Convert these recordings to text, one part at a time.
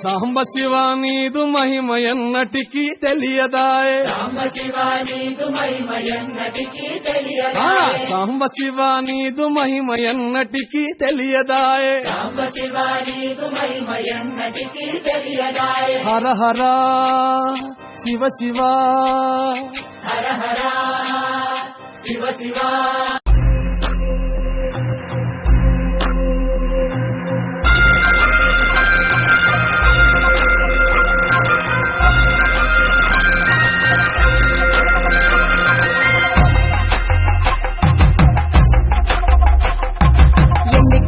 సాంబ శివ నీదు మహిమ ఎన్నటికీ తెలియదాయే సాంబ శివ నీదు మహిమ ఎన్నటికీ తెలియదాయే సాంబ శివ నీదు మహిమ ఎన్నటికీ తెలియదాయే సాంబ శివ నీదు మహిమ ఎన్నటికీ తెలియదాయే హర హర శివ శివ హర హర శివ శివ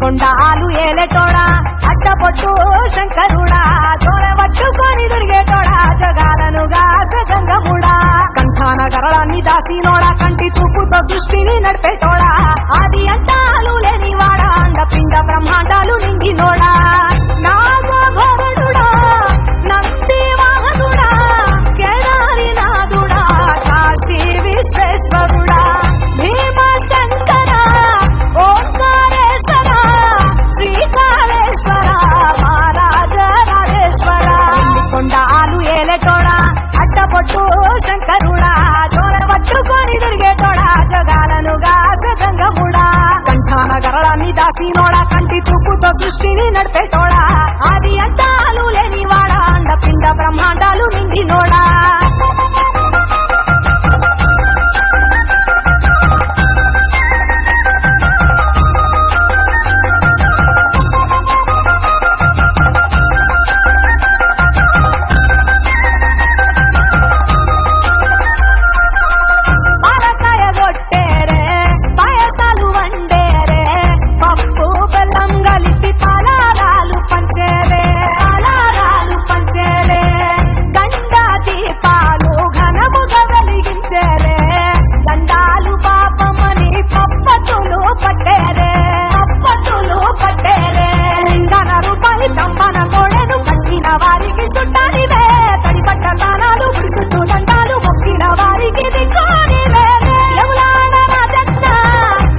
కొండాలు ఏలేటోడా అట్టపొట్టు శంకరుడా తోరవట్టుకొని దొరికేటోడా జగాలను గంగముడా కంఠాన గరళాన్ని దాసినోడా కంటి చూపుతో సృష్టిని నడిపేటోడా ఆది అంటాలు లేనివాడా అండపిండ బ్రహ్మాండాలు నిండినోడా నాగభరణుడా నంది వాహనుడా కేదారి నాదుడా కాశీ విశ్వేశ్వరుడా భీమ శంకర ఓంకారేశ్వర శ్రీకాళేశ్వర మహారాజరాజేశ్వర కొండాలు ఏలేటోడా అట్టపొట్టు శంకరుడా తోరవట్టుకొని దొరికేటోడా జగాలను గంగముడా కంఠాన గరళాన్ని దాసినోడా కంటి చూపుతో సృష్టిని నడిపేటోడా ఆది అంటాలు లేనివాడా అండపిండ బ్రహ్మాండాలు నిండినోడా వారికి చుట్టానివే తడి పట్ట తానాలు పురుషుట్టు దండాలు మొక్కిన వారికి దిక్కునివే యములాడ రాజన్న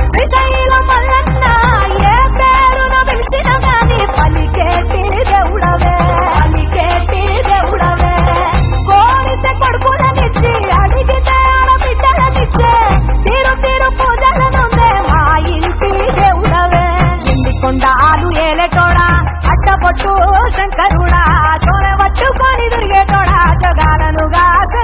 శ్రీశైల మల్లన్న ఏ పేరున పిలిచిన గాని పలికేటి దేవుడవే కోరితే కొడుకులనిచ్చి అడిగితే ఆడబిడ్డలనిచ్చే తీరు తీరు పూజలనుందే మా ఇంటి దేవుడవే ఎండి కొండాలు ఏలేటోడా అట్టపొట్టు శంకరుడా తోరవట్టుకొని దొరికేటోడా జగాలను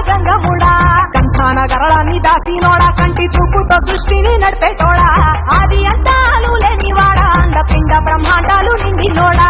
గంగముడా కంఠాన గరళాన్ని దాసినోడా కంటి చూపుతో సృష్టిని నడిపేటోడా ఆది అంటాలు లేనివాడా అండపిండ బ్రహ్మాండాలు నిండినోడా